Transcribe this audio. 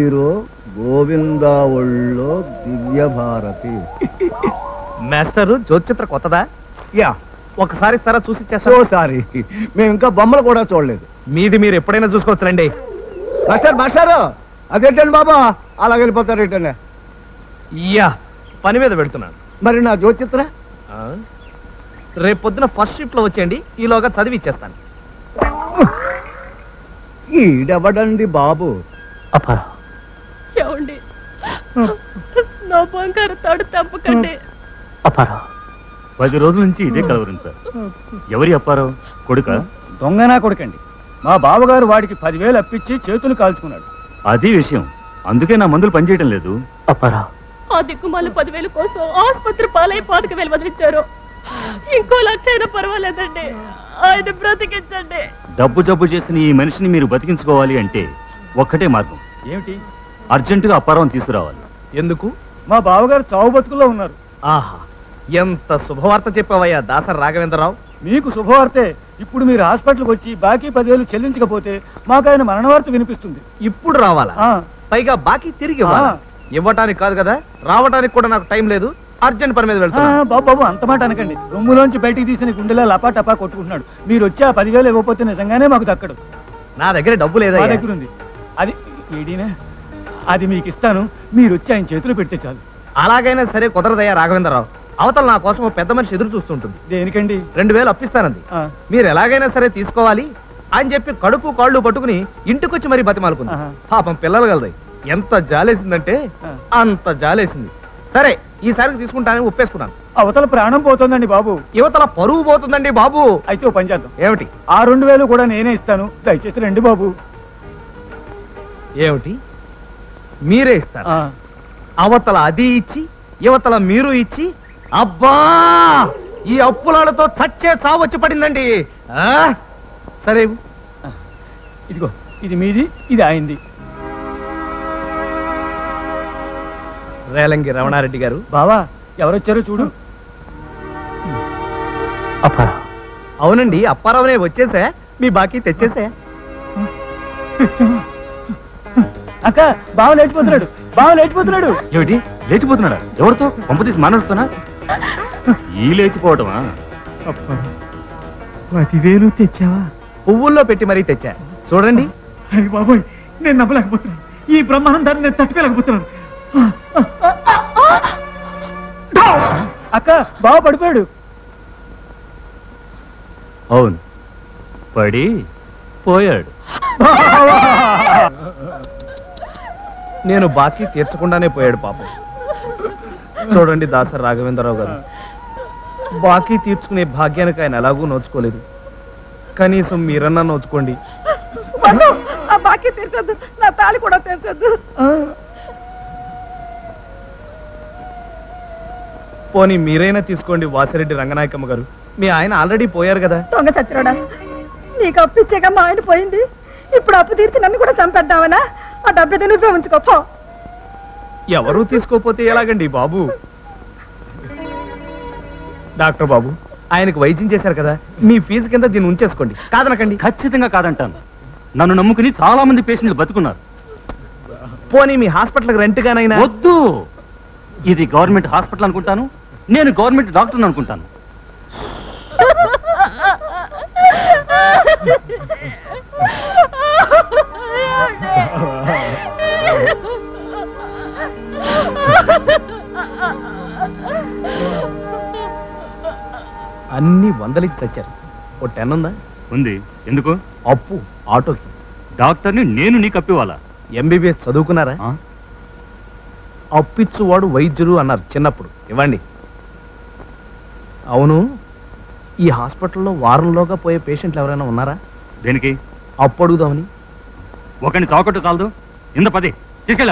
Hero Govinda ఒళ్ళో దివ్య Bharati. Master Jyotichitra కొత్తదా? Yeah, ఒకసారి ఇస్తారా చూసి ఓసారి. మేము ఇంకా బొమ్మలు కూడా చూడలేదు. మీది మీరు ఎప్పుడైనా చూసుకోవచ్చులండి. మాస్టారు అదేంటండి బాబా అలా వెళ్ళిపోతారు ఏంటనే? యా, పని మీద పెడుతున్నాను. మరి నా జ్యోతిచిత్ర రేపు పొద్దున ఫస్ట్ షిఫ్ట్ లో వచ్చేయండి, ఈలోగా చదివి ఇచ్చేస్తాను. ఈడెవడండి బాబు? ఏమండి, నా బంగారు తాడు తప్పకండి. 10 రోజుల నుంచి ఇదే కలవరింది సార్. ఎవరి అప్పారావు కొడుక? దొంగనా కొడుకండి. మా బావగారు వాడికి 10,000 అప్పించి చేతులు కాల్చుకున్నాడు. అది విషయం. అందుకే నా మందులు పనిచేయటం లేదు. ఆ దిక్కుమాల 10,000 కోసం ఆసుపత్రి పాలై 5,000 వదిలించారు. ఇంకో 1,00,000 అయినా పర్వాలేదండి, ఆయన బ్రతికించండి. డబ్బు జబ్బు చేసిన ఈ మనిషిని మీరు బతికించుకోవాలి అంటే ఒక్కటే మార్గం. ఏమిటి? అర్జెంటుగా అప్పారావు తీసుకురావాలి. ఎందుకు? మా బావగారు చావు బతుకుల్లో ఉన్నారు. ఆహా, ఎంత శుభవార్త చెప్పావయ్యా దాసరి రాఘవేంద్రరావు. మీకు శుభవార్తే. ఇప్పుడు మీరు హాస్పిటల్కి వచ్చి బాకీ 10,000 చెల్లించకపోతే మాకు ఆయన మరణవార్త వినిపిస్తుంది. ఇప్పుడు రావాలా? పైగా బాకీ తిరిగి ఇవ్వటానికి కాదు కదా, రావటానికి కూడా నాకు టైం లేదు. అర్జెంట్ పని మీద వెళ్తున్నా. బాబు అంత మాట అనకండి. రొమ్ములోంచి బయటికి తీసిన గుండెలా లపా టపా కొట్టుకుంటున్నాడు. మీరు వచ్చి ఆ 10,000 ఇవ్వకపోతే నిజంగానే మాకు దక్కడు. నా దగ్గర డబ్బు లేదా? మా దగ్గర ఉంది. అది ఏడీనా? అది మీకు ఇస్తాను, మీరు వచ్చి ఆయన చేతులు పెడితే చాలు. అలాగైనా సరే కుదరదయ్యా రాఘవేంద్రరావు. అవతల నా కోసం పెద్ద మనిషి ఎదురు చూస్తుంటుంది. దేనికండి? 2,000 అప్పిస్తానంది. మీరు ఎలాగైనా సరే తీసుకోవాలి అని చెప్పి కడుపు కాళ్ళు పట్టుకుని ఇంటికొచ్చి మరీ బతిమాలుకుంది. పాపం పిల్లలు కలదాయి. ఎంత జాలేసిందంటే అంత జాలేసింది. సరే, ఈసారికి తీసుకుంటానని ఒప్పేసుకున్నాను. అవతల ప్రాణం పోతుందండి బాబు. యువతల పరువు పోతుందండి బాబు. అయితే ఓ పని చేద్దాం. ఏమిటి? ఆ 2,000 కూడా నేనే ఇస్తాను, దయచేసి రండి బాబు. ఏమిటి? మీరే ఇస్తారు? అవతల అది ఇచ్చి యువతల మీరు ఇచ్చి, అబ్బా ఈ అప్పులాలతో చచ్చే చావు వచ్చి పడిందండి. సరే, ఇదిగో, ఇది మీది, ఇది ఆయనది. రేలంగి రమణారెడ్డి గారు. బావా, ఎవరొచ్చారో చూడు. అవునండి, అప్పారావునే వచ్చేసా. మీ బాకీ తెచ్చేసా. అక్క, బావ లేచిపోతున్నాడు, బావ లేచిపోతున్నాడు. ఏమిటి లేచిపోతున్నాడా? ఎవరితో? పంపతీసి మానవుస్తున్నా? ఈ లేచిపోవటమా? 10,000 తెచ్చావా? పువ్వుల్లో పెట్టి మరీ తెచ్చా. చూడండి. బాబోయ్, నేను నమ్మలేకపోతున్నాను. ఈ బ్రహ్మానందాన్ని నేను తట్టుకోలేకపోతున్నాను. అక్క, బావ పడిపోయాడు. అవును, పడి పోయాడు. నేను బాకీ తీర్చకుండానే పోయాడు పాపం. చూడండి దాసరి రాఘవేంద్రరావు గారు, బాకీ తీర్చుకునే భాగ్యానికి ఆయన ఎలాగూ నోచుకోలేదు. కనీసం మీరన్నా నోచుకోండి. ఆ బాకీ తీర్చొద్దు, నా తాళి కూడా తీర్చొద్దు. పోనీ మీరైనా తీసుకోండి వాసిరెడ్డి రంగనాయకమ్మ గారు. మీ ఆయన ఆల్రెడీ పోయారు కదా. దొంగ చచ్చిరాడా, నీకు అప్పు ఇచ్చాక మా ఆయన పోయింది. ఇప్పుడు అప్పు తీర్చి నన్ను కూడా చంపేద్దామనా? ఆ డబ్బు నువ్వే ఉంచుకోపో. ఎవరూ తీసుకోపోతే ఎలాగండి బాబు? డాక్టర్ బాబు, ఆయనకు వైద్యం చేశారు కదా, మీ ఫీజు కింద దీన్ని ఉంచేసుకోండి. కాదనకండి. ఖచ్చితంగా కాదంటాను. నన్ను నమ్ముకుని చాలా మంది పేషెంట్లు బతుకున్నారు. పోనీ మీ హాస్పిటల్కి రెంట్గానైనా? వద్దు, ఇది గవర్నమెంట్ హాస్పిటల్ అనుకుంటాను, నేను గవర్నమెంట్ డాక్టర్ అనుకుంటాను. అన్ని 100కి చచ్చారు. ఓ 10 ఉందా? ఉంది. ఎందుకు? అప్పు ఆటోకి. డాక్టర్ని నేను నీకు అప్పివ్వాలా? MBBS చదువుకున్నారా? అప్పిచ్చువాడు వైద్యుడు అన్నారు చిన్నప్పుడు. ఇవ్వండి. అవును, ఈ హాస్పిటల్లో వారంలోగా పోయే పేషెంట్లు ఎవరైనా ఉన్నారా? దేనికి? అప్పు అడుగుదామని. ఒకరిని చావకొట్టు చాలదు. ఇంత 10 తీసుకెళ్ళ.